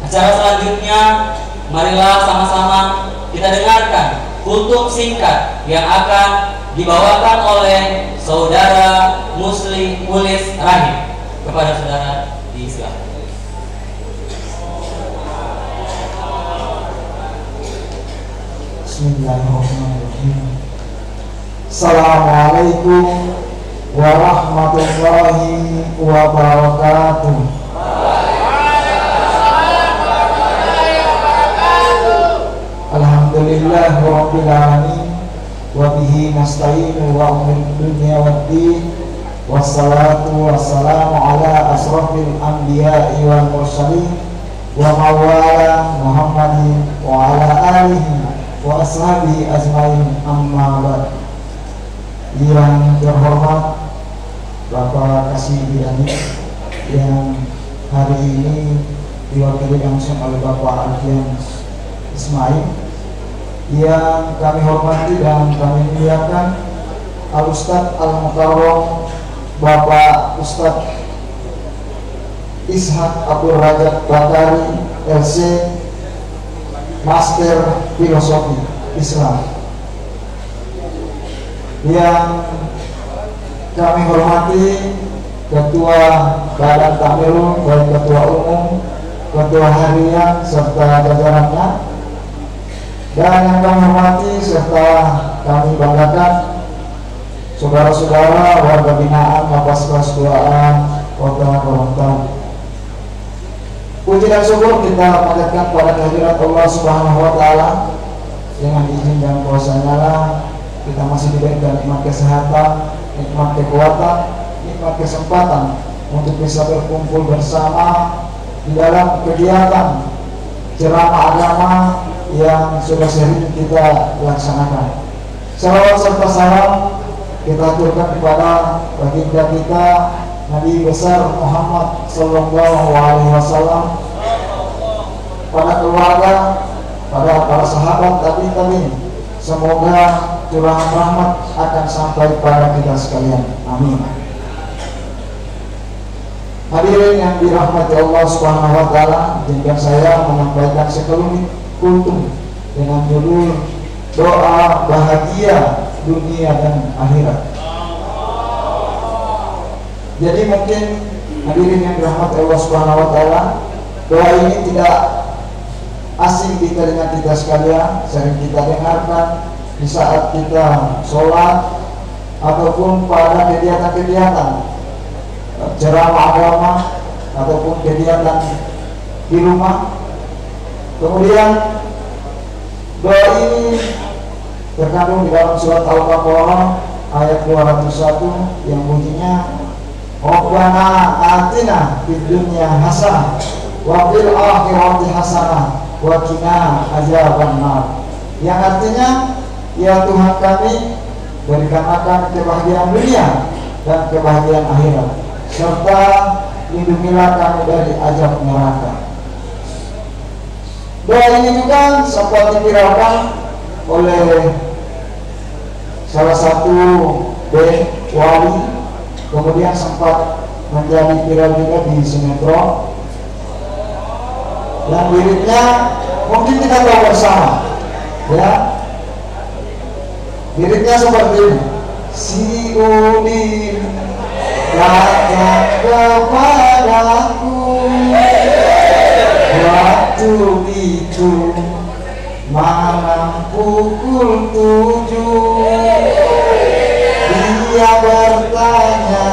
Acara selanjutnya, marilah sama-sama kita dengarkan kultum singkat yang akan dibawakan oleh Saudara Musli Ulis Rahim. Kepada saudara disilakan. Bismillahirrahmanirrahim. Assalamualaikum warahmatullahi wabarakatuh. Alhamdulillah rabbil alamin wa bihi nasta'inu wa umur dunya waddin wassalatu wassalamu ala asrafil anbiya'i wal mursalin wa mawala Muhammadin wa ala alihi wa ashabihi ajmain, amma ba'd. Yang terhormat Bapak Kasih Bidani yang hari ini diwakili langsung oleh Bapak Alfian Ismail, yang kami hormati dan kami muliakan Al-Ustadz Al-Mukarram Bapak Ustadz Ishak Abdul Rajab Bakari LC, Master Filosofi Islam. Yang kami hormati Ketua Badan Takmirul, baik Ketua Umum, Ketua Harian serta jajarannya, dan yang kami hormati serta kami banggakan saudara-saudara warga binaan Lapas Kelas 2A Kota Gorontalo. Puji dan syukur kita panjatkan pada kehadirat Allah Subhanahu wa Ta'ala. Dengan izin dan kuasa-Nya lah kita masih diberikan nikmat kesehatan, nikmat kekuatan, nikmat kesempatan untuk bisa berkumpul bersama di dalam kegiatan ceramah agama yang sudah sering kita laksanakan. Salawat serta salam kita aturkan kepada baginda kita Nabi besar Muhammad Sallallahu Alaihi Wasallam, pada keluarga, pada para sahabat tabi'in. Semoga curahan rahmat akan sampai pada kita sekalian. Amin. Hadirin yang dirahmati Allah Subhanahu wa Ta'ala, izinkan saya menyampaikan sekelumit kultum dengan judul doa bahagia dunia dan akhirat. Jadi mungkin hadirin yang dirahmati Allah Subhanahu wa Ta'ala, doa ini tidak asing di telinga kita sekalian, sering kita dengarkan di saat kita sholat ataupun pada kegiatan-kegiatan ceramah agama ataupun kegiatan di rumah. Kemudian doa ini terkandung di dalam surat Al-Baqarah ayat 201 yang bunyinya Rabbana atina fid dunya hasanah wa fil akhirati hasanah wa qina adzabannar, yang artinya, ya Tuhan kami, berikan akan kebahagiaan dunia dan kebahagiaan akhirat, serta lindungilah kami dari azab neraka. Doa ini juga sempat dipiralkan oleh salah satu wali, kemudian sempat menjadi viral juga di sinetron. Dan liriknya mungkin kita tahu bersama, ya. Liriknya seperti ini: si Udin datang kepadaku waktu itu malam pukul 7. Dia bertanya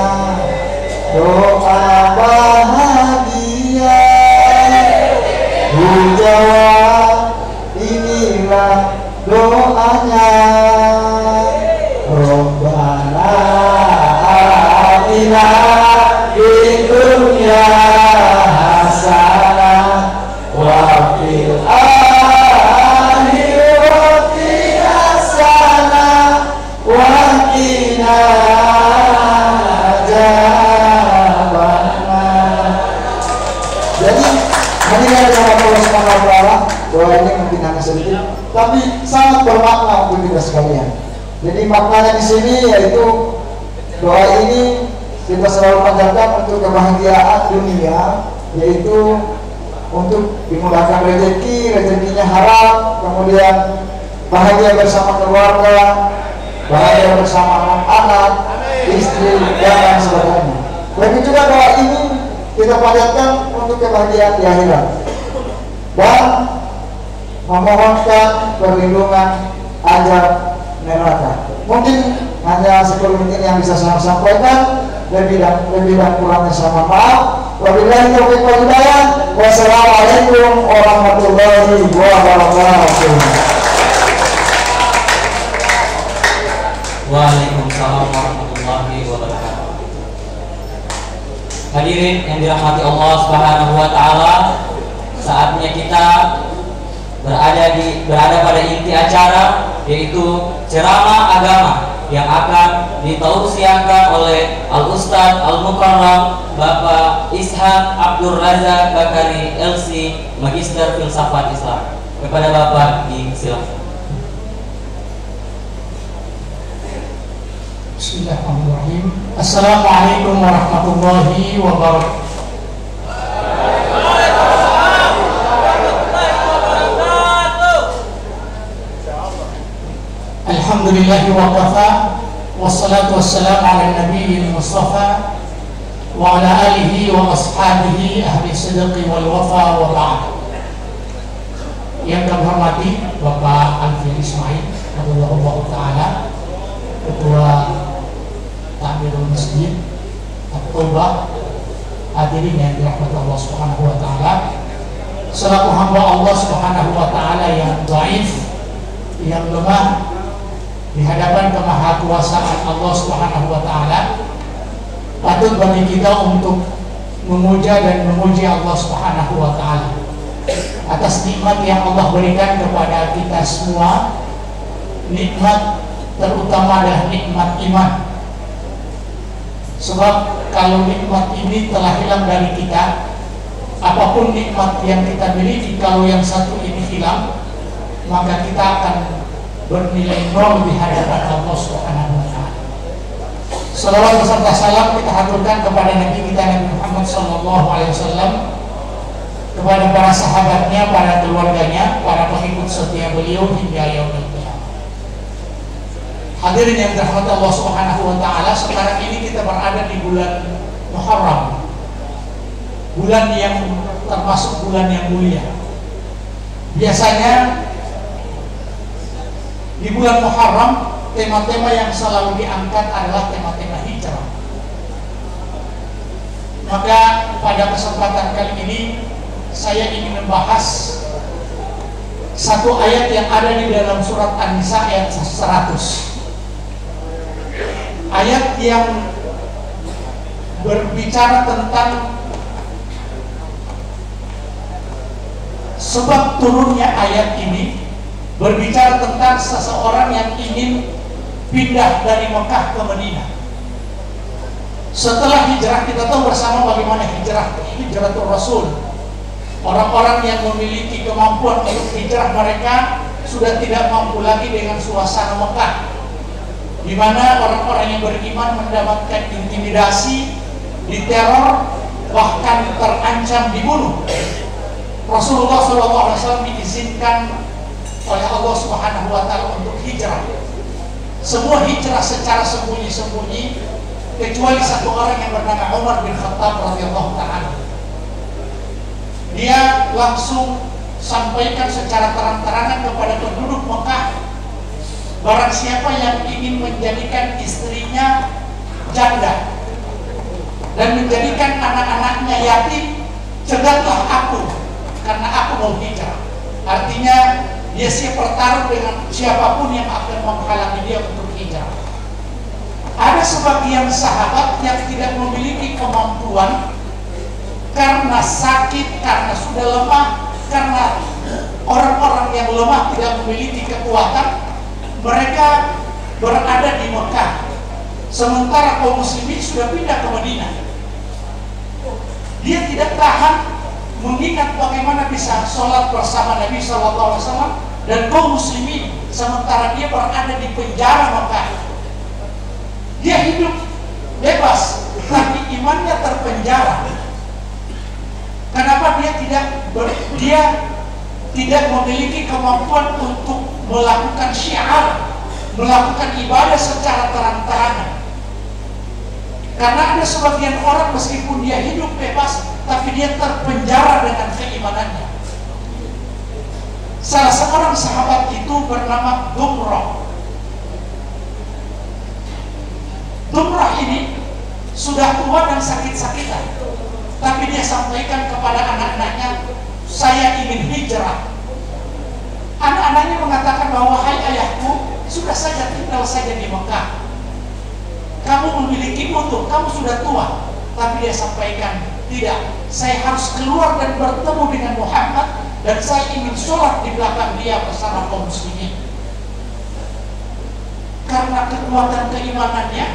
doa bahagia, ku jawab inilah doanya. Rabbana atina fid dunya hasanah wa fil akhirati hasanah wa qina adzabannar. Jadi hadirin yang Allah Subhanahu wa Ta'ala, doa ini mungkin hanya sedikit tapi sangat bermakna untuk kita sekalian. Jadi maknanya di sini yaitu doa ini kita selalu panjatkan untuk kebahagiaan dunia, yaitu untuk dimudahkan rezekinya halal, kemudian bahagia bersama keluarga, bahagia bersama anak-anak, istri, dan lain sebagainya. Begitu juga doa ini kita panjatkan untuk kebahagiaan di akhirat dan memohonkan perlindungan azab neraka. Mungkin hanya 10 menit yang bisa saya sampaikan, lebih dan kurangnya saya mohon maaf. Wabillahi taufiq wal hidayah. Wassalamualaikum warahmatullahi wabarakatuh. Waalaikumsalam warahmatullahi wabarakatuh. Hadirin yang dirahmati Allah Subhanahu wa taala, saatnya kita berada pada inti acara, yaitu ceramah agama yang akan ditausiahkan oleh Al-Ustaz Al-Mukarram Bapak Ishaq Abdul Razak Bakari LC, Magister Filsafat Islam. Kepada Bapak disilakan. Bismillahirrahmanirrahim. Assalamualaikum warahmatullahi wabarakatuh. Alhamdulillahi wa kafa, wassalatu wassalamu ala nabiyil mustafa wa ala alihi wa ashabihi ahli sidqi wal wafa wa ba'd. Yang kami hormati Bapak Alfian Ismail Abdullah Ta'ala, Ketua Takmirul Masjid At-Taibah, hadirin yang dirahmati Allah Subhanahu wa taala, selaku hamba Allah Subhanahu wa taala yang dhaif, yang lemah di hadapan kemahakuasaan Allah Subhanahu wa taala, patut bagi kita untuk memuja dan memuji Allah Subhanahu wa taala atas nikmat yang Allah berikan kepada kita semua. Nikmat terutama adalah nikmat iman. Sebab kalau nikmat ini telah hilang dari kita, apapun nikmat yang kita miliki, kalau yang satu ini hilang, maka kita akan bernilai nol di hadapan Allah Subhanahu wa taala. Salawat beserta salam kita haturkan kepada Nabi kita Nabi Muhammad sallallahu alaihi wasallam, kepada para sahabatnya, para keluarganya, para pengikut setia beliau hingga yaumil qiyamah. Hadirin yang dirahmati Allah Subhanahu wa taala, sekarang ini kita berada di bulan Muharram, bulan yang termasuk bulan yang mulia. Biasanya di bulan Muharram, tema-tema yang selalu diangkat adalah tema-tema hijrah. Maka pada kesempatan kali ini saya ingin membahas satu ayat yang ada di dalam surat An-Nisa ayat 100. Ayat yang berbicara tentang sebab turunnya ayat ini, berbicara tentang seseorang yang ingin pindah dari Mekah ke Madinah. Setelah hijrah, kita tahu bersama bagaimana hijratul Rasul. Orang-orang yang memiliki kemampuan untuk hijrah, mereka sudah tidak mampu lagi dengan suasana Mekah, di mana orang-orang yang beriman mendapatkan intimidasi, diteror, bahkan terancam dibunuh. Rasulullah SAW diizinkan oleh Allah Subhanahu wa taala untuk hijrah. Semua hijrah secara sembunyi-sembunyi, kecuali satu orang yang bernama Umar bin Khattab radhiyallahu taala. Dia langsung sampaikan secara terang-terangan kepada penduduk Mekah, barang siapa yang ingin menjadikan istrinya janda dan menjadikan anak-anaknya yatim, cegatlah aku, karena aku mau hijrah. Artinya dia siap bertarung dengan siapapun yang akan menghalangi dia untuk hijrah. Ada sebagian sahabat yang tidak memiliki kemampuan karena sakit, karena sudah lemah, karena orang-orang yang lemah tidak memiliki kekuatan. Mereka berada di Mekah, sementara kaum muslimin sudah pindah ke Madinah. Dia tidak tahan mengingat bagaimana bisa sholat bersama Nabi SAW dan kaum muslimin, sementara dia berada di penjara Mekah. Dia hidup bebas, tapi imannya terpenjara. Kenapa dia tidak memiliki kemampuan untuk melakukan syiar, melakukan ibadah secara terang-terangan? Karena ada sebagian orang meskipun dia hidup bebas, tapi dia terpenjara dengan keimanannya. Salah seorang sahabat itu bernama Dumrah. Dumrah ini sudah tua dan sakit-sakitan, tapi dia sampaikan kepada anak-anaknya, saya ingin hijrah. Anak-anaknya mengatakan bahwa, hai ayahku, sudah saja tinggal saja di Mekah. Kamu memiliki untung, kamu sudah tua. Tapi dia sampaikan, tidak, saya harus keluar dan bertemu dengan Muhammad, dan saya ingin sholat di belakang dia bersama kaum muslimin. Karena kekuatan keimanannya,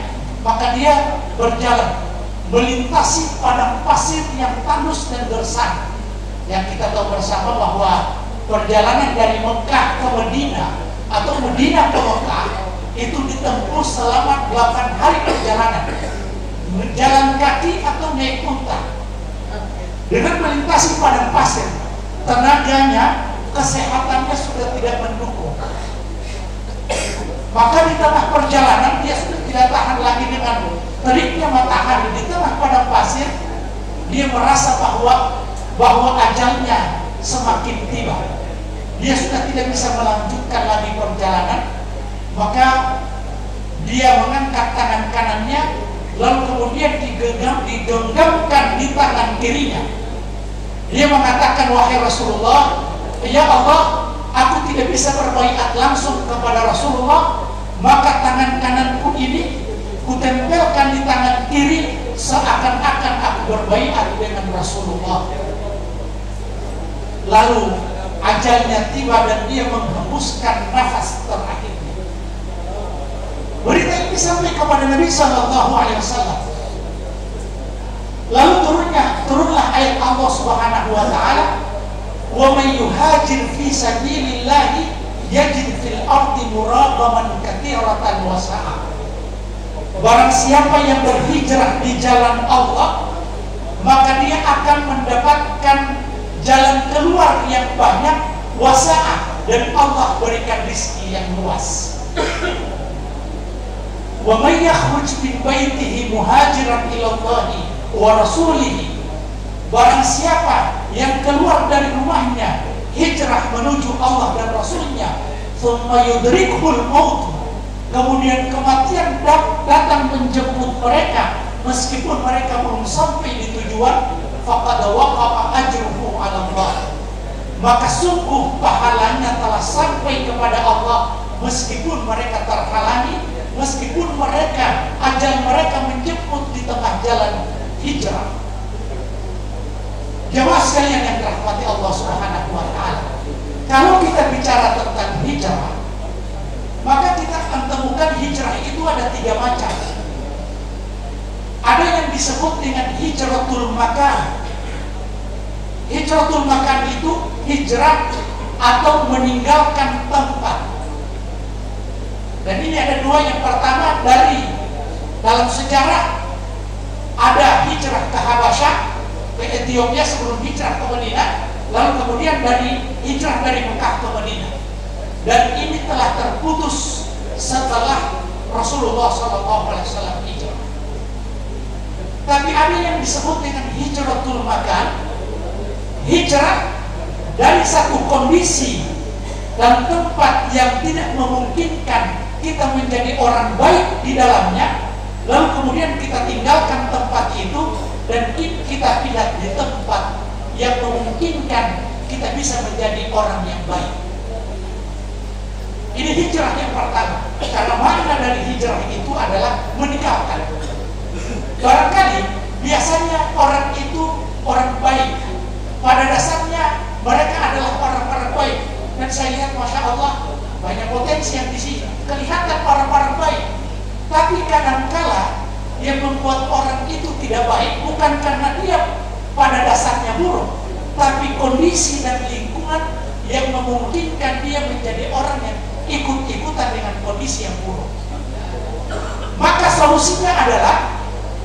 maka dia berjalan melintasi padang pasir yang tandus dan gersang. Yang kita tahu bersama bahwa perjalanan dari Mekah ke Madinah atau Madinah ke Mekah itu ditempuh selama 8 hari perjalanan, jalan kaki atau naik unta. Dengan melintasi padang pasir, tenaganya, kesehatannya sudah tidak mendukung. Maka di tengah perjalanan dia sudah tidak tahan lagi dengan teriknya matahari di tengah padang pasir. Dia merasa bahwa ajalnya semakin tiba. Dia sudah tidak bisa melanjutkan lagi perjalanan. Maka dia mengangkat tangan kanannya, lalu kemudian digenggamkan di tangan kirinya. Dia mengatakan, wahai Rasulullah, ya Allah, aku tidak bisa berbaiat langsung kepada Rasulullah, maka tangan kananku ini kutempelkan di tangan kiri seakan-akan aku berbaiat dengan Rasulullah. Lalu ajalnya tiba dan dia menghembuskan nafas terakhirnya. Berita ini sampai kepada Nabi Sallallahu Alaihi Wasallam. Lalu turunlah ayat Allah Subhanahu Wa Taala, wa may yuhajir fi sabilillahi yajid fil ardi muragaman katsiratan wa sa'a. Barang siapa yang berhijrah di jalan Allah, maka dia akan mendapatkan jalan keluar yang banyak, wasa'ah, dan Allah berikan rezeki yang luas. Wa may yakhruj min baitihi muhajiran ila Allahi wa rasulihi. Barang siapa yang keluar dari rumahnya hijrah menuju Allah dan Rasulnya, thumma yudrikhul maut, kemudian kematian datang menjemput mereka meskipun mereka belum sampai di tujuan, faqad waqa'a ajruhu 'ala Allah, maka sungguh pahalanya telah sampai kepada Allah meskipun mereka terhalangi, meskipun ajal mereka menjemput di tengah jalan hijrah. Jemaah sekalian yang dirahmati Allah Subhanahu wa Ta'ala, kalau kita bicara tentang hijrah, maka kita akan temukan hijrah itu ada 3 macam. Ada yang disebut dengan hijratul makan. Hijratul makan itu hijrah atau meninggalkan tempat. Dan ini ada 2. Yang pertama, dalam sejarah ada hijrah ke Habasyah, ke Ethiopia sebelum hijrah ke Madinah, lalu kemudian hijrah dari Mekah ke Madinah. Dan ini telah terputus setelah Rasulullah SAW hijrah. Tapi ada yang disebut dengan hijratul makan, hijrah dari satu kondisi dan tempat yang tidak memungkinkan kita menjadi orang baik di dalamnya, lalu kemudian kita tinggalkan tempat itu dan kita pindah di tempat yang memungkinkan kita bisa menjadi orang yang baik. Ini hijrah yang pertama. Karena makna dari hijrah itu adalah meninggalkan. Barangkali biasanya orang itu orang baik, pada dasarnya mereka adalah orang-orang baik, dan saya lihat Masya Allah banyak potensi yang di sini, kelihatan orang-orang baik. Tapi kadangkala yang membuat orang itu tidak baik bukan karena dia pada dasarnya buruk, tapi kondisi dan lingkungan yang memungkinkan dia menjadi orang yang ikut-ikutan dengan kondisi yang buruk. Maka solusinya adalah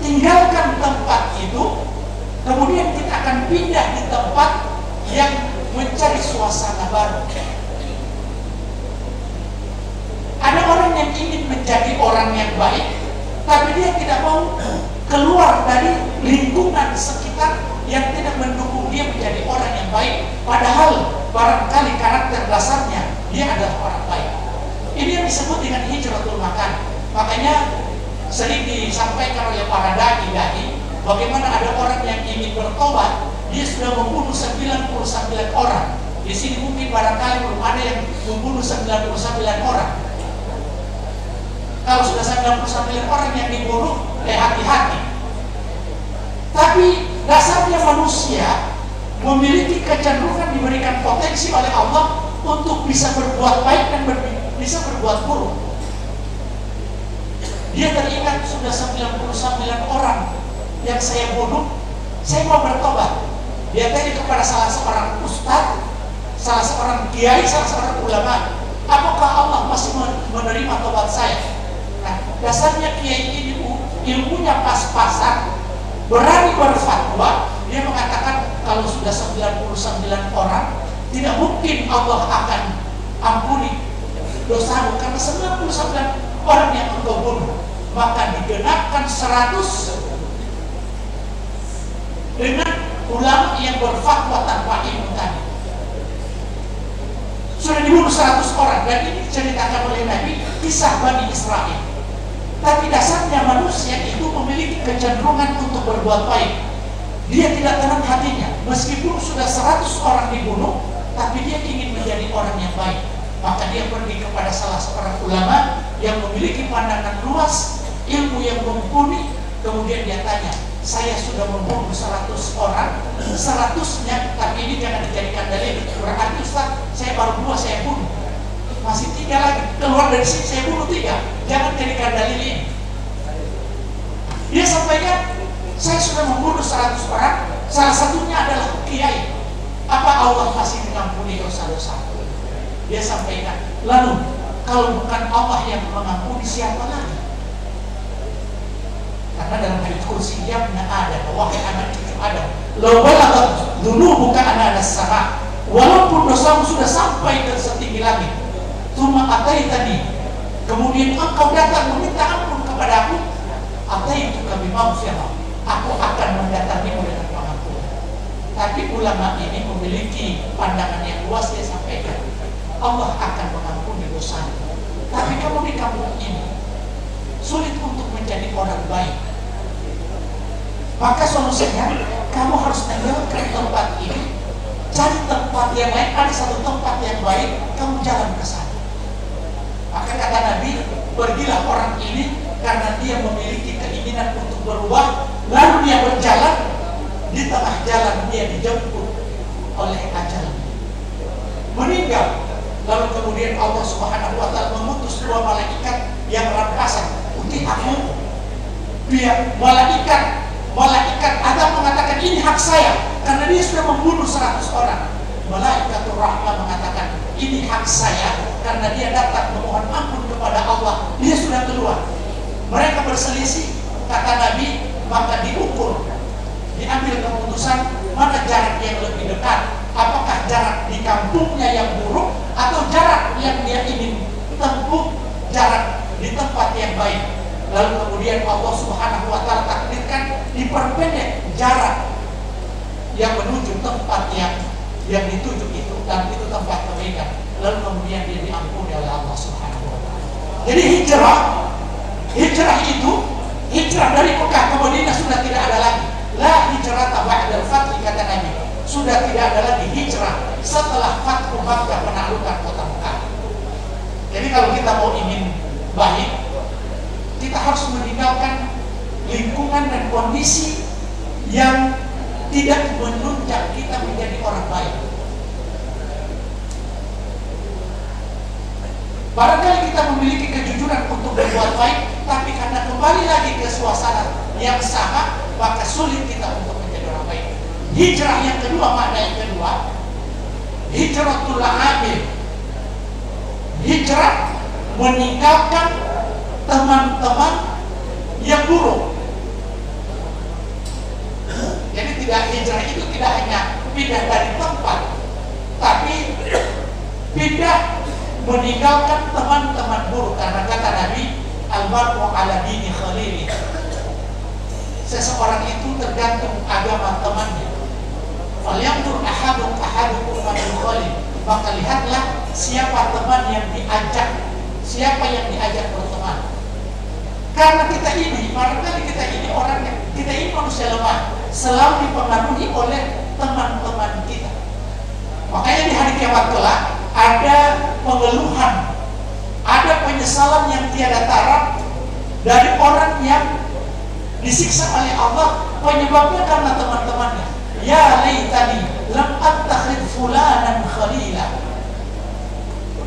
tinggalkan tempat itu, kemudian kita akan akan pindah di tempat yang mencari suasana baru. Ada orang yang ingin menjadi orang yang baik, tapi dia tidak mau keluar dari lingkungan sekitar yang tidak mendukung dia menjadi orang yang baik, padahal barangkali karakter dasarnya dia adalah orang baik. Ini yang disebut dengan hijratul makan. Makanya sering disampaikan oleh para dai, bagaimana ada orang yang ingin bertobat, dia sudah membunuh 99 orang. Di sini mungkin barangkali belum ada yang membunuh 99 orang. Kalau sudah 99 orang yang dibunuh, hati-hati. Tapi dasarnya manusia memiliki kecenderungan diberikan potensi oleh Allah untuk bisa berbuat baik dan bisa berbuat buruk. Dia teringat sudah 99 orang yang saya bunuh, saya mau bertobat. Dia tanya kepada salah seorang ustadz, salah seorang kiai, salah seorang ulama, apakah Allah masih menerima tobat saya? Nah, dasarnya kiai ini ilmunya pas-pasan, berani berfatwa. Dia mengatakan kalau sudah 99 orang, tidak mungkin Allah akan ampuni dosamu karena 99 orang yang engkau bunuh. Maka digenapkan 100 dengan ulama yang berfatwa tanpa ilmu tadi. Sudah dibunuh 100 orang, dan ini diceritakan oleh Nabi, kisah Bani Israel. Tapi dasarnya manusia itu memiliki kecenderungan untuk berbuat baik. Dia tidak tenang hatinya, meskipun sudah 100 orang dibunuh, tapi dia ingin menjadi orang yang baik. Maka dia pergi kepada salah seorang ulama yang memiliki pandangan luas, ilmu yang mumpuni. Kemudian dia tanya, saya sudah membunuh 100 orang, 100-nya, tapi ini jangan dijadikan dalil. Berarti Ustaz, saya baru 2 saya bunuh, masih 3 lagi, keluar dari sini saya bunuh 3, jangan jadikan dalil ini. Dia sampaikan, saya sudah membunuh 100 orang, salah satunya adalah kiai. Apa Allah masih mengampuni dosa-dosa? Dia sampaikan, lalu kalau bukan Allah yang mengampuni, siapa lagi? Karena dalam hadits kursi, ya benar ada, wahai anak cucu Adam, law balaghat dzunubuka anana as-sama, walaupun dosamu sudah sampai ke setinggi langit, tsumma ataitani, kemudian engkau datang meminta ampun kepadaku, ataituka bimaghfirah, aku akan mendatangimu dengan pengampunan. Tapi ulama ini memiliki pandangan yang luas. Dia sampaikan, Allah akan mengampuni dosamu, tapi kamu di kampung ini sulit untuk menjadi orang baik. Maka solusinya, kamu harus tinggalkan tempat ini, cari tempat yang lain. Ada satu tempat yang baik, kamu jalan ke sana. Maka kata Nabi, pergilah orang ini karena dia memiliki keinginan untuk berubah. Lalu dia berjalan, di tengah jalan dia dijemput oleh ajal, meninggal. Lalu kemudian Allah Subhanahu wa Ta'ala mengutus 2 malaikat yang rampasan. Aku biar malaikat Adam mengatakan ini hak saya karena dia sudah membunuh 100 orang. Malaikatur Rahmah mengatakan ini hak saya karena dia datang memohon ampun kepada Allah, dia sudah keluar. Mereka berselisih, kata Nabi, maka diukur, diambil keputusan mana jarak yang lebih dekat. Apakah jarak di kampungnya yang buruk atau jarak yang dia ingin tempuh, jarak di tempat yang baik. Lalu kemudian Allah Subhanahu wa Ta'ala takdirkan diperpendek jarak yang menuju tempat yang dituju itu, dan itu tempat kebaikan. Lalu kemudian dia diampuni oleh Allah Subhanahu wa Ta'ala. Jadi hijrah itu, hijrah dari Mekah ke Madinah sudah tidak ada lagi. La hijrata ba'dal fath, kata Nabi. Sudah tidak ada lagi hijrah setelah Fathu Makkah, penaklukan kota Mekah. Jadi kalau kita mau ingin baik, kita harus meninggalkan lingkungan dan kondisi yang tidak menunjang kita menjadi orang baik. Barangkali kita memiliki kejujuran untuk berbuat baik, tapi karena kembali lagi ke suasana yang sama, maka sulit kita untuk menjadi orang baik. Hijrah yang kedua, makna yang kedua, hijratul amil. Hijrah meninggalkan teman-teman yang buruk. Jadi hijrah itu tidak hanya pindah dari tempat, tapi pindah meninggalkan teman-teman buruk. Karena kata Nabi, almar'u ala dini khalili, seseorang itu tergantung agama temannya. Falyanzur ahadukum man yukhalil, maka lihatlah siapa teman yang diajak, siapa yang diajak berteman. Karena kita ini, barangkali kita ini orang yang, kita ini manusia lemah, selalu dipengaruhi oleh teman-teman kita. Makanya di hari kiamat kelak ada pengeluhan, ada penyesalan yang tiada tara dari orang yang disiksa oleh Allah, penyebabnya karena teman-temannya. Ya laitani lam attakhid fulanan khalila,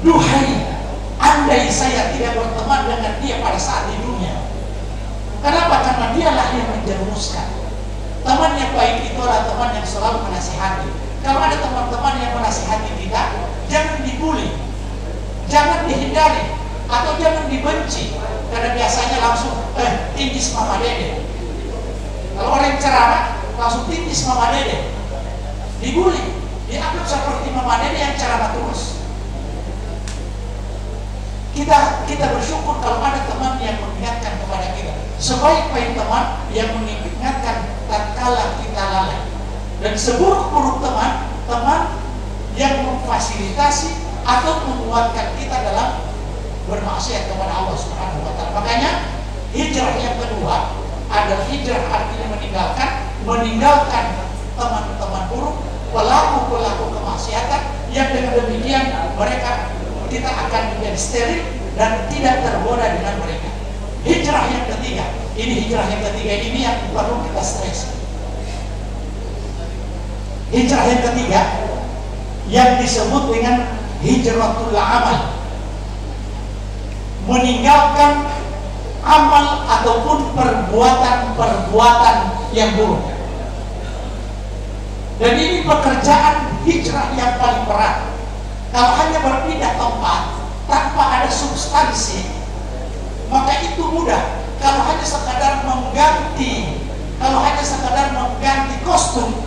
duhai andai saya tidak berteman dengan dia pada saat di dunia. Kenapa? Karena dialah yang menjerumuskan. Teman yang baik itu adalah teman yang selalu menasihati. Kalau ada teman-teman yang menasihati kita, jangan dibully, jangan dihindari, atau jangan dibenci. Karena biasanya langsung tingkis mama dede. Kalau orang yang ceramah langsung tingkis mama dede, dibully, dianggap seperti mama dede yang ceramah terus. Kita bersyukur kalau ada teman yang mengingatkan kepada kita. Sebaik-baik teman yang mengingatkan tatkala kita lalai. Dan seburuk-buruk teman yang memfasilitasi atau menguatkan kita dalam bermaksiat kepada Allah Subhanahu wa taala. Makanya hijrah yang kedua adalah hijrah artinya meninggalkan teman-teman buruk, pelaku-pelaku kemaksiatan, yang dengan demikian kita akan menjadi steril dan tidak tergoda dengan mereka. Hijrah yang ketiga, ini yang perlu kita stres. Hijrah yang ketiga yang disebut dengan hijratul amal, meninggalkan amal ataupun perbuatan yang buruk. Dan ini pekerjaan hijrah yang paling berat. Kalau hanya berpindah tempat tanpa ada substansi, maka itu mudah. Kalau hanya sekadar mengganti kostum,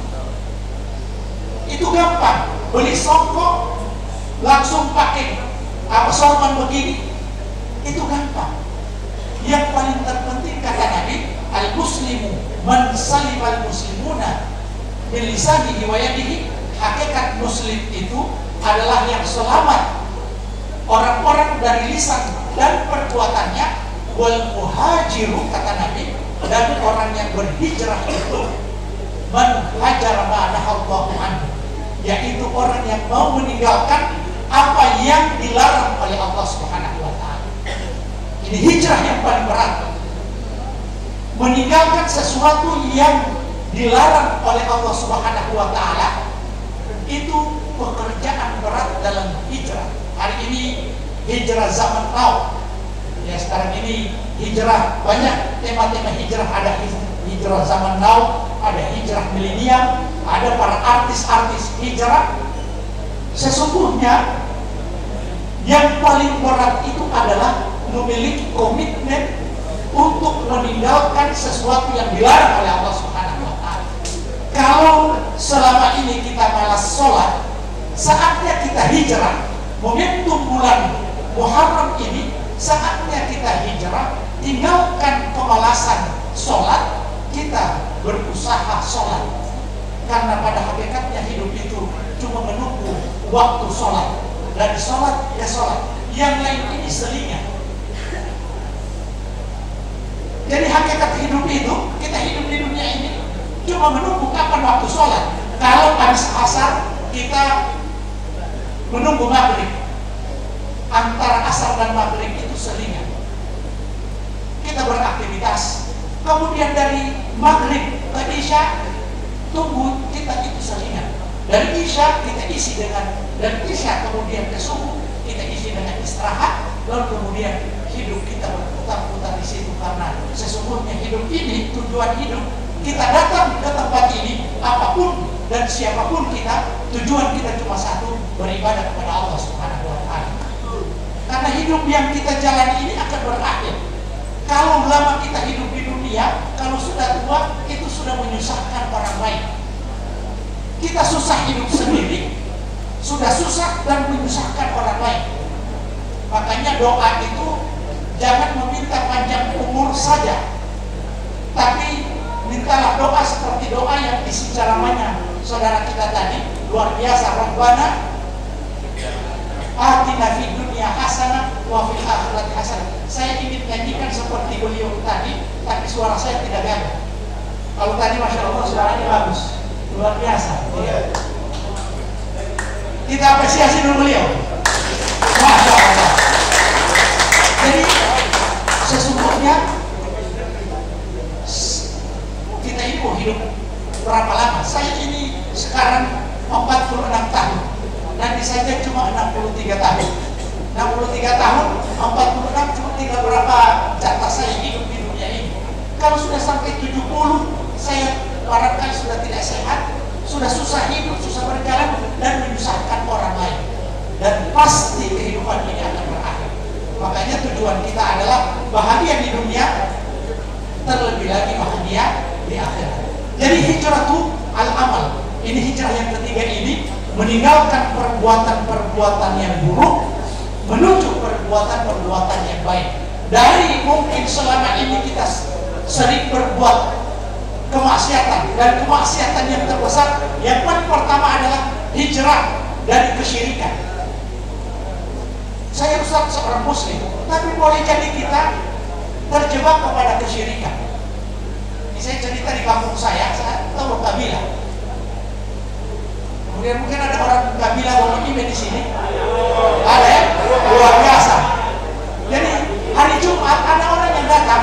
itu gampang. Beli songkok langsung pakai sorban begini, itu gampang. Yang paling terpenting kata Nabi, al-muslimu man salimal muslimuna min lisanihi wa yadihi. Hakikat muslim itu adalah yang selamat orang-orang dari lisan dan perbuatannya. Wal muhajiru kata Nabi, dan orang yang berhijrah itu man hajara ma nahallahu anhu, yaitu orang yang mau meninggalkan apa yang dilarang oleh Allah Subhanahu wa taala. Ini hijrah yang paling berat. Meninggalkan sesuatu yang dilarang oleh Allah Subhanahu wa taala itu pekerjaan berat dalam hijrah. Hari ini hijrah zaman now. Ya, sekarang ini hijrah, banyak tema-tema hijrah. Ada hijrah zaman now, ada hijrah milenial, ada para artis-artis hijrah. Sesungguhnya yang paling berat itu adalah memiliki komitmen untuk meninggalkan sesuatu yang dilarang oleh Allah Subhanahu wa taala. Kalau selama ini kita malas sholat, saatnya kita hijrah. Momentum bulan Muharram ini saatnya kita hijrah, tinggalkan kemalasan sholat, kita berusaha sholat. Karena pada hakikatnya hidup itu cuma menunggu waktu sholat. Dari sholat ya sholat, yang lain ini selingan. Jadi hakikat hidup itu, kita hidup di dunia ini cuma menunggu kapan waktu sholat. Kalau habis asar, kita menunggu maghrib. Antara asar dan maghrib itu selingan. Kita beraktivitas. Kemudian dari maghrib ke isya, tunggu kita itu selingan. Dari isya kita isi dengan, dan isya kemudian ke subuh kita isi dengan istirahat. Lalu kemudian hidup kita berputar-putar di situ, karena sesungguhnya hidup ini, tujuan hidup kita datang ke tempat ini, apapun dan siapapun kita, tujuan kita cuma satu, beribadah kepada Allah Subhanahu wa taala. Karena hidup yang kita jalani ini akan berakhir. Kalau lama kita hidup di dunia, kalau sudah tua itu sudah menyusahkan orang lain. Kita susah hidup sendiri, sudah susah dan menyusahkan orang lain. Makanya doa itu jangan meminta panjang umur saja, tapi mintalah doa seperti doa yang isi ceramahnya saudara kita tadi, luar biasa. Rabbana atina fid dunya hasanah wa fil akhirati hasanah. Saya ingin nyanyikan seperti beliau tadi, tapi suara saya tidak gagah. Kalau tadi Masya Allah suaranya bagus, luar biasa. Ya. Kita apresiasi dulu beliau. Masya Allah. Jadi sesungguhnya kita ini mau hidup berapa lama? Saya ini sekarang 46 tahun. Nanti saja cuma 63 tahun. 63 tahun, 46 cuma tinggal berapa jatah saya hidup di dunia ini. Kalau sudah sampai 70, saya barangkali sudah tidak sehat, sudah susah hidup, susah berjalan, dan menyusahkan orang lain. Dan pasti kehidupan ini akan berakhir. Makanya tujuan kita adalah bahagia di dunia, terlebih lagi bahagia di akhirat. Jadi hijrah itu al-amal. Ini hijrah yang ketiga ini, meninggalkan perbuatan-perbuatan yang buruk, menuju perbuatan-perbuatan yang baik. Dari mungkin selama ini kita sering berbuat kemaksiatan, dan kemaksiatan yang terbesar yang paling pertama adalah hijrah dari kesyirikan. Saya Ustaz seorang muslim, tapi boleh jadi kita terjebak kepada kesyirikan. Ini saya cerita di kampung saya tahu kabilah. Kemudian mungkin ada orang kabilah Wong Ibe di sini. Ada ya? Luar biasa. Jadi hari Jumat ada orang yang datang,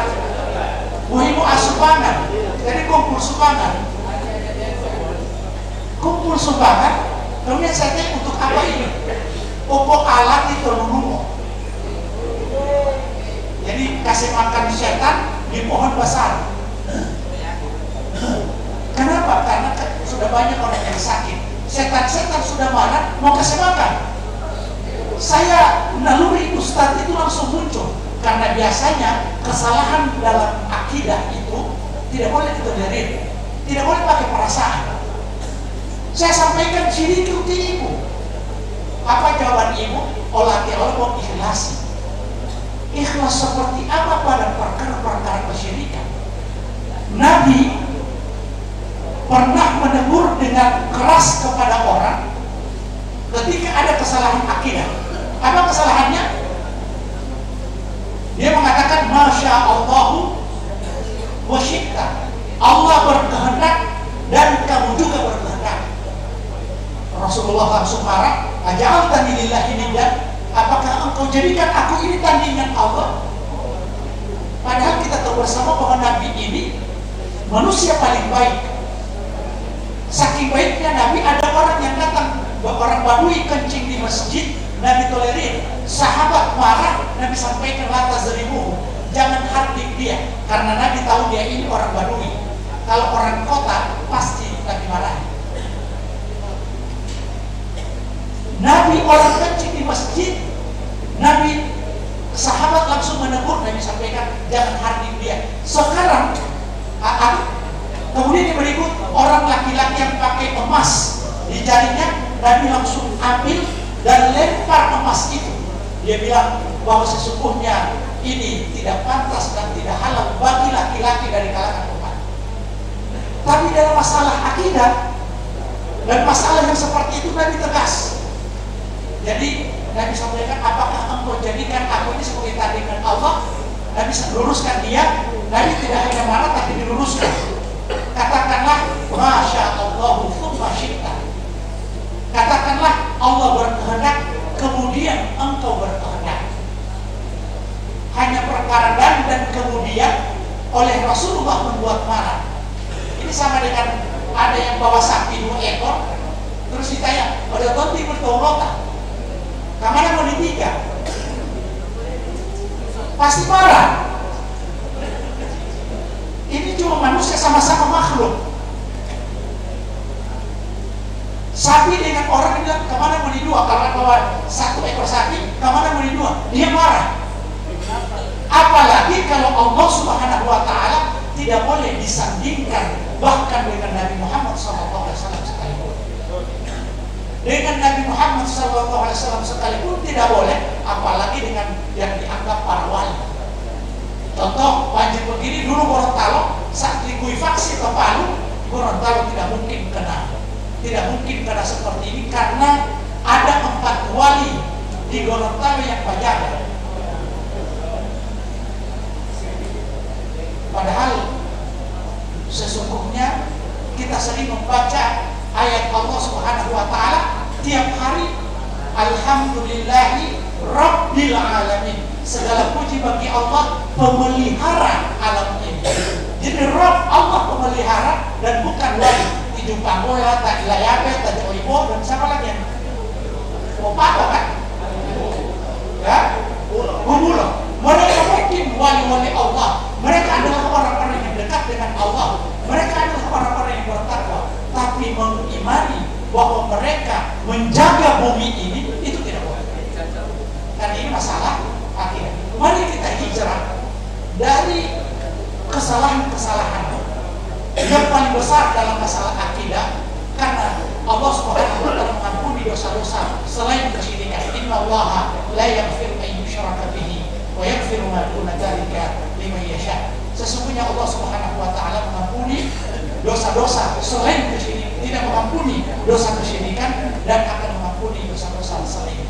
Muhimu asubangan. Jadi kumpul sumbangan. Kumpul sumbangan. Kemudian saya tanya untuk apa ini? Pokok alat itu lulumo. Jadi kasih makan setan di pohon besar. Kenapa? Karena sudah banyak orang yang sakit. Setan-setan sudah marah, mau kasih makan. Saya naluri Ustadz itu langsung muncul. Karena biasanya kesalahan dalam akidah itu tidak boleh ditolerir, tidak boleh pakai perasaan. Saya sampaikan syirik itu tipu. Apa jawaban ibu? Olah mau ikhlasi. Ikhlas seperti apa pada perkara-perkara kesyirikan? Nabi pernah menegur dengan keras kepada orang ketika ada kesalahan akidah. Apa kesalahannya? Dia mengatakan Masya Allahu wa syi'ta. Allah berkehendak dan kamu juga berkehendak. Rasulullah langsung marah, aja'altani lillahi niddan, apakah engkau jadikan aku ini tandingan Allah? Padahal kita tahu bersama bahwa Nabi ini manusia paling baik. Saking baiknya Nabi, ada orang yang datang, orang Badui kencing di masjid, Nabi tolerir. Sahabat marah, Nabi sampaikan la tazrimuhu, jangan hardik dia, karena Nabi tahu dia ini orang Badui. Kalau orang kota pasti Nabi marah. Nabi orang kencing di masjid, Nabi sahabat langsung menegur, Nabi sampaikan jangan hardik dia. Sekarang kemudian yang berikut, orang laki-laki yang pakai emas di jarinya, Nabi langsung ambil dan lempar emas itu. Dia bilang bahwa sesungguhnya ini tidak pantas dan tidak halal bagi laki-laki dari kalangan umat. Tapi dalam masalah akidah dan masalah yang seperti itu Nabi tegas. Jadi Nabi sampaikan, apakah engkau jadikan aku ini sebagai tandingan Allah? Nabi luruskan dia. Nabi tidak hanya marah tapi diluruskan. Katakanlah Masya Allahu thumma syi'ta. Katakanlah Allah berkehendak, kemudian engkau berkehendak. Hanya perkara dan kemudian oleh Rasulullah membuat marah. Ini sama dengan ada yang bawa sapi 2 ekor, terus ditanya, ada tonti bertaurota, kemana mau ditiga? Pasti marah. Ini cuma manusia, sama-sama makhluk. Sapi dengan orang bilang kemana mau didua? Kalau bawa 1 ekor sapi, kemana mau didua? Dia marah. Apalagi kalau Allah Subhanahu wa Ta'ala tidak boleh disandingkan bahkan dengan Nabi Muhammad SAW sekalipun. dengan Nabi Muhammad SAW sekalipun tidak boleh, apalagi dengan yang dianggap para wali. Contoh banjir begini dulu Gorontalo saat likuifaksi ke Palu, Gorontalo tidak mungkin kena seperti ini karena ada 4 wali di Gorontalo yang berjaga. Padahal sesungguhnya kita sering membaca ayat Allah Subhanahu wa taala tiap hari, alhamdulillahi rabbil alamin. Segala puji bagi Allah pemelihara alam ini. Jadi Rabb Allah pemelihara dan bukan wali. Di Panggola, tak Ilayabe, tak Joibo, dan siapa lagi yang mau apa kan? Ya, Gumulo. Mereka mungkin wali-wali Allah. Mereka adalah orang-orang yang dekat dengan Allah. Mereka adalah orang-orang yang bertakwa. Tapi mengimani bahwa mereka menjaga bumi ini, itu tidak boleh. Karena ini masalah akidah. Mari kita hijrah dari kesalahan-kesalahan yang paling besar dalam masalah akidah, karena Allah Subhanahu wa taala mengampuni dosa-dosa selain kesyirikan. Innallaha la yaghfiru an yushraka bihi wa yaghfiru ma duna dzalika liman yasha. Sesungguhnya Allah Subhanahu wa taala mengampuni dosa-dosa selain kesyirikan, tidak mengampuni dosa kesyirikan dan akan mengampuni dosa-dosa selain.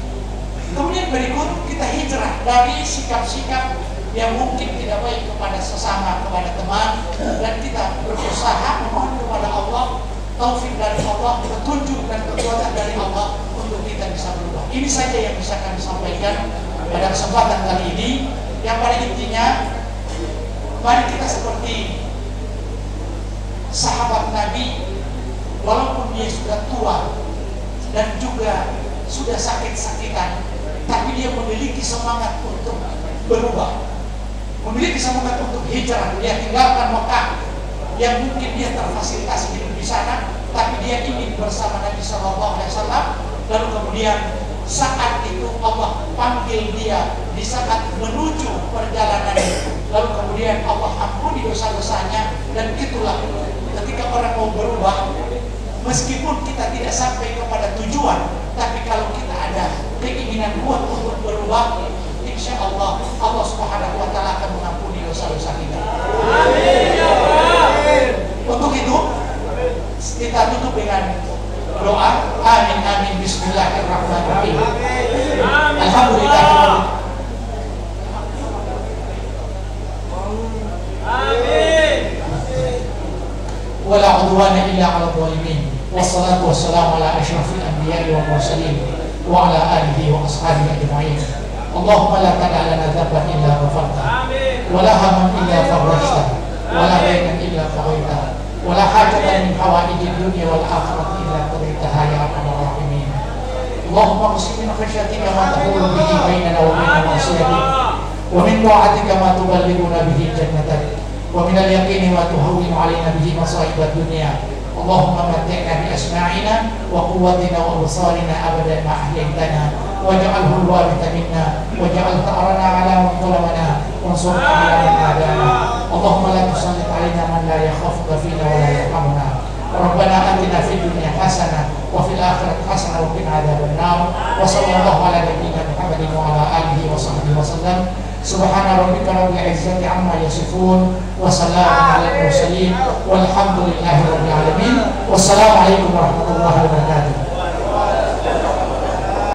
Kemudian berikut kita hijrah dari sikap-sikap yang mungkin tidak baik kepada sesama, kepada teman, dan kita berusaha memohon kepada Allah taufik dari Allah, petunjuk dan kekuatan dari Allah untuk kita bisa berubah. Ini saja yang bisa kami sampaikan pada kesempatan kali ini. Yang pada intinya, mari kita seperti sahabat Nabi, walaupun dia sudah tua dan juga sudah sakit-sakitan, tapi dia memiliki semangat untuk berubah, memiliki semangat untuk hijrah. Dia tinggalkan Mekah yang mungkin dia terfasilitasi hidup di sana, tapi dia ingin bersama Nabi SAW. Lalu kemudian saat itu Allah panggil dia di saat menuju perjalanan, lalu kemudian Allah ampuni dosa-dosanya. Dan itulah ketika orang mau berubah, meskipun kita tidak sampai kepada tujuan, tapi kalau kita ada keinginan kuat untuk berubah, insya Allah Allah Subhanahu wa taala akan mengampuni dosa-dosa kita. Untuk itu kita tutup dengan doa. Amin amin. Bismillahirrahmanirrahim. Alhamdulillah. Amin. Wala udwana illa 'alal zalimin. Wassalatu wassalamu ala asyrafil anbiya'i wal mursalin wa ala alihi wa ashabihi ajma'in. Allahumma la tad'a lana dhanban illa ghafarta, wa la hamman illa farajta, wa la daynan illa qadayta, wa la hajatan min hawaijid dunya wal akhirati illa qadaytaha ya arhamar rahimin. Allahumma qsim min khashyatika ma tahulu bihi bainana wa baina ma'siyatik, wa min ta'atika ma tuballighuna bihi jannatak, wa min al-yaqini ma tuhawwinu 'alaina bihi masa'ib ad-dunya. Allahumma matti'na bi asma'ina wa quwwatina wa absarina abadan ma ahyaytana, waj'alhu al-waritha minna, waj'al tha'rana 'ala man zalamana, wansurna 'ala man 'adana. Allahumma la tusallit 'alaina man la yakhafuka fina wa la yarhamuna. Rabbana atina fid dunya hasanah wa fil akhirati hasanah wa qina adzaban nar. Wa sallallahu ala nabiyyina Muhammadin wa ala alihi wa sahbihi wasallam. Subhana rabbika rabbil izzati amma yasifun, wa salamun alal mursalin, walhamdulillahi rabbil alamin. Wassalamualaikum warahmatullahi wabarakatuh.